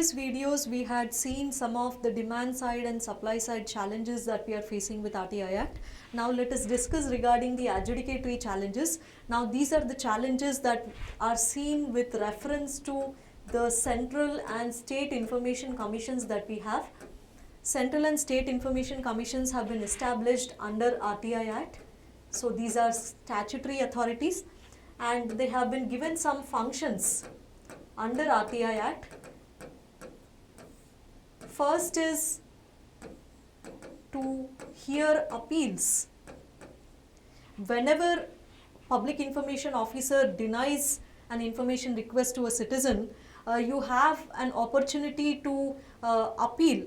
previous videos we had seen some of the demand side and supply side challenges that we are facing with RTI Act. Now let us discuss regarding the adjudicatory challenges. Now these are the challenges that are seen with reference to the central and state information commissions that we have. Central and state information commissions have been established under RTI Act. So these are statutory authorities and they have been given some functions under RTI Act. First is to hear appeals. Whenever public information officer denies an information request to a citizen, you have an opportunity to appeal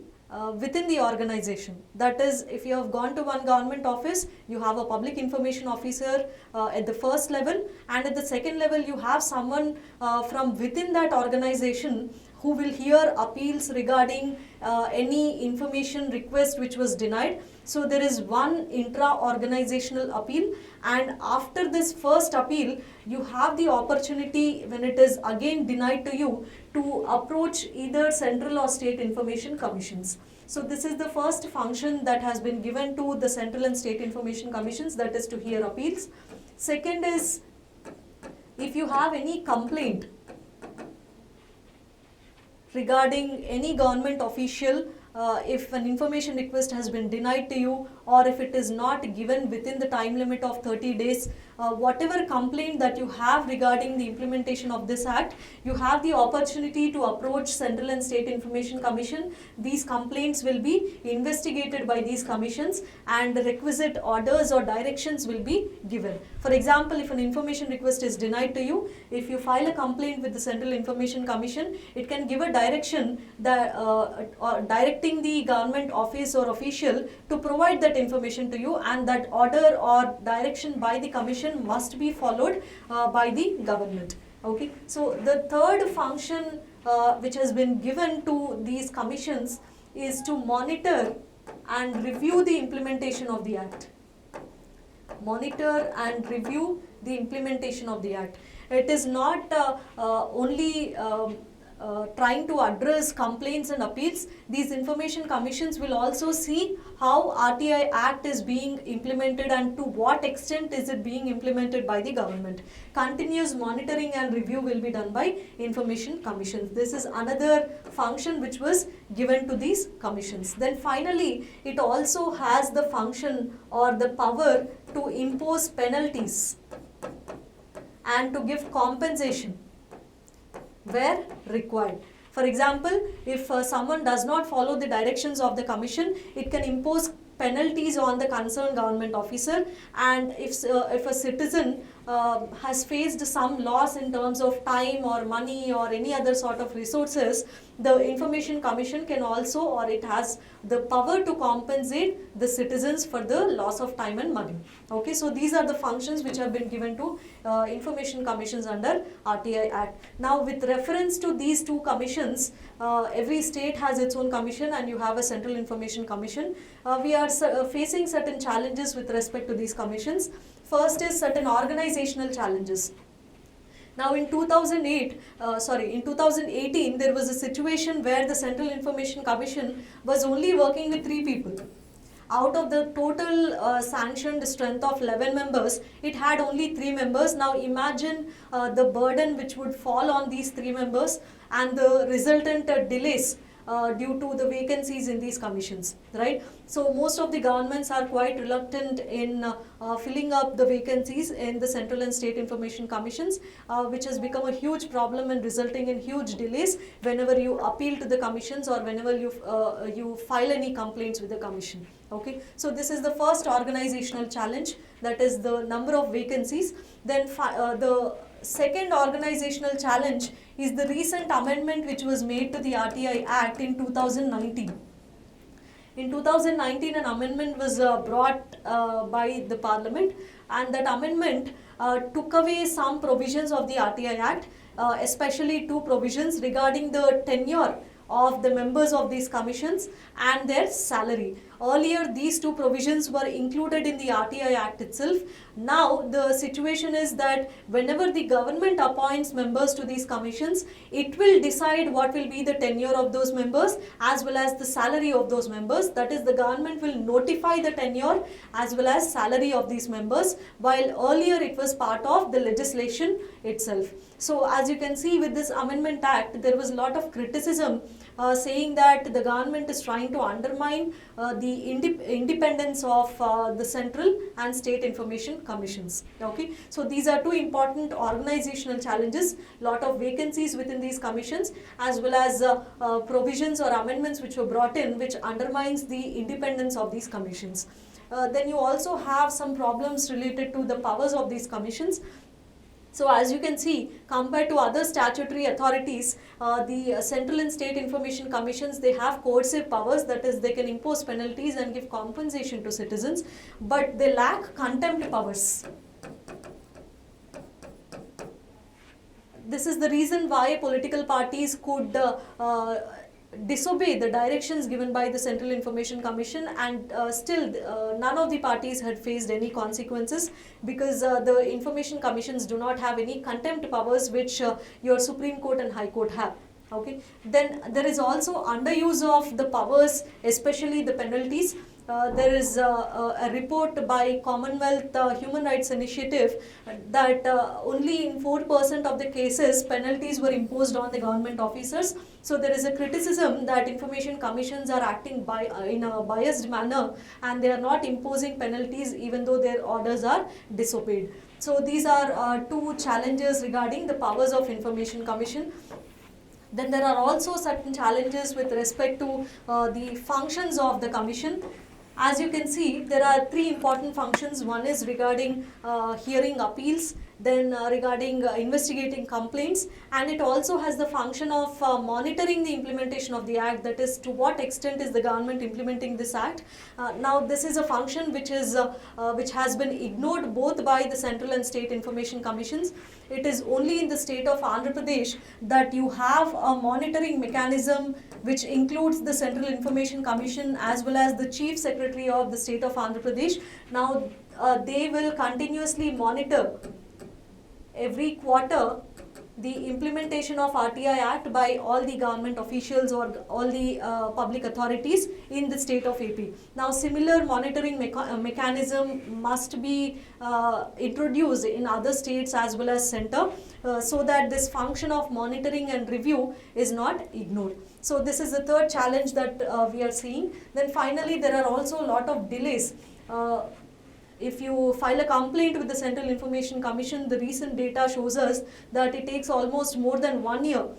within the organization. That is, if you have gone to one government office, you have a public information officer at the first level, and at the second level you have someone from within that organization who will hear appeals regarding any information request which was denied. So there is one intra-organizational appeal, and after this first appeal you have the opportunity, when it is again denied to you, to approach either central or state information commissions. So this is the first function that has been given to the central and state information commissions, that is to hear appeals. Second is, if you have any complaint regarding any government official, if an information request has been denied to you, or if it is not given within the time limit of 30 days, whatever complaint that you have regarding the implementation of this act, you have the opportunity to approach Central and State Information Commission. These complaints will be investigated by these commissions and the requisite orders or directions will be given. For example, if an information request is denied to you, if you file a complaint with the Central Information Commission, it can give a direction that directing the government office or official to provide that information to you, and that order or direction by the commission must be followed by the government. Okay, so the third function which has been given to these commissions is to monitor and review the implementation of the act. Monitor and review the implementation of the act. It is not only trying to address complaints and appeals. These information commissions will also see how RTI Act is being implemented and to what extent is it being implemented by the government. Continuous monitoring and review will be done by information commissions. This is another function which was given to these commissions. Then finally, it also has the function or the power to impose penalties and to give compensation where required. For example, if someone does not follow the directions of the commission, it can impose penalties on the concerned government officer, and if a citizen has faced some loss in terms of time or money or any other sort of resources, the information commission can also, or it has the power to compensate the citizens for the loss of time and money. Okay, so these are the functions which have been given to information commissions under RTI Act. Now with reference to these two commissions, every state has its own commission and you have a central information commission. We are facing certain challenges with respect to these commissions. First is certain organizational challenges. Now in 2018, there was a situation where the Central Information Commission was only working with 3 people. Out of the total sanctioned strength of 11 members, it had only 3 members. Now imagine the burden which would fall on these 3 members and the resultant delays due to the vacancies in these commissions, right? So most of the governments are quite reluctant in filling up the vacancies in the central and state information commissions, which has become a huge problem and resulting in huge delays whenever you appeal to the commissions or whenever you file any complaints with the commission. Okay, so this is the first organizational challenge, that is the number of vacancies. Then the second organizational challenge is the recent amendment which was made to the RTI Act in 2019. In 2019, an amendment was brought by the Parliament, and that amendment took away some provisions of the RTI Act, especially 2 provisions regarding the tenure of the members of these commissions and their salary. Earlier, these two provisions were included in the RTI Act itself. Now, the situation is that whenever the government appoints members to these commissions, it will decide what will be the tenure of those members as well as the salary of those members. That is, the government will notify the tenure as well as salary of these members, while earlier it was part of the legislation itself. So, as you can see with this Amendment Act, there was a lot of criticism saying that the government is trying to undermine the independence of the central and state information commissions. Okay, so these are two important organizational challenges, lot of vacancies within these commissions as well as provisions or amendments which were brought in which undermines the independence of these commissions. Then you also have some problems related to the powers of these commissions. So as you can see, compared to other statutory authorities, the central and state information commissions, they have coercive powers, that is, they can impose penalties and give compensation to citizens, but they lack contempt powers. This is the reason why political parties could disobey the directions given by the Central Information Commission, and still none of the parties had faced any consequences because the information commissions do not have any contempt powers which your Supreme Court and High Court have. Okay, then there is also underuse of the powers, especially the penalties. There is a report by Commonwealth Human Rights Initiative that only in 4% of the cases penalties were imposed on the government officers. So there is a criticism that information commissions are acting in a biased manner and they are not imposing penalties even though their orders are disobeyed. So these are two challenges regarding the powers of information commission. Then there are also certain challenges with respect to the functions of the commission. As you can see, there are three important functions. One is regarding hearing appeals, then regarding investigating complaints, and it also has the function of monitoring the implementation of the Act, that is, to what extent is the government implementing this Act. Now, this is a function which has been ignored both by the Central and State Information Commissions. It is only in the state of Andhra Pradesh that you have a monitoring mechanism which includes the Central Information Commission as well as the Chief Secretary of the state of Andhra Pradesh. Now, they will continuously monitor every quarter the implementation of RTI Act by all the government officials or all the public authorities in the state of AP. Now, similar monitoring mechanism must be introduced in other states as well as center so that this function of monitoring and review is not ignored. So this is the third challenge that we are seeing. Then finally, there are also a lot of delays. If you file a complaint with the Central Information Commission, the recent data shows us that it takes almost more than 1 year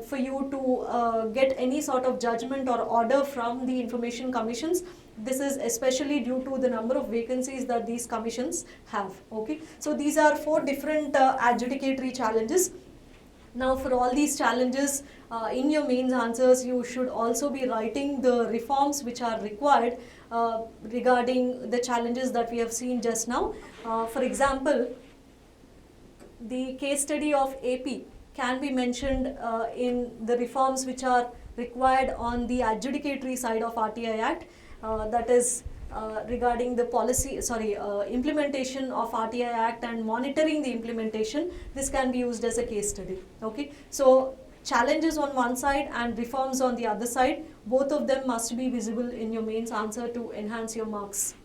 for you to get any sort of judgment or order from the information commissions. This is especially due to the number of vacancies that these commissions have. Okay, so these are 4 different adjudicatory challenges. Now, for all these challenges, in your mains answers, you should also be writing the reforms which are required regarding the challenges that we have seen just now. For example, the case study of AP can be mentioned in the reforms which are required on the adjudicatory side of RTI Act, that is regarding the implementation of RTI Act and monitoring the implementation. This can be used as a case study. Okay, so challenges on one side and reforms on the other side, both of them must be visible in your mains answer to enhance your marks.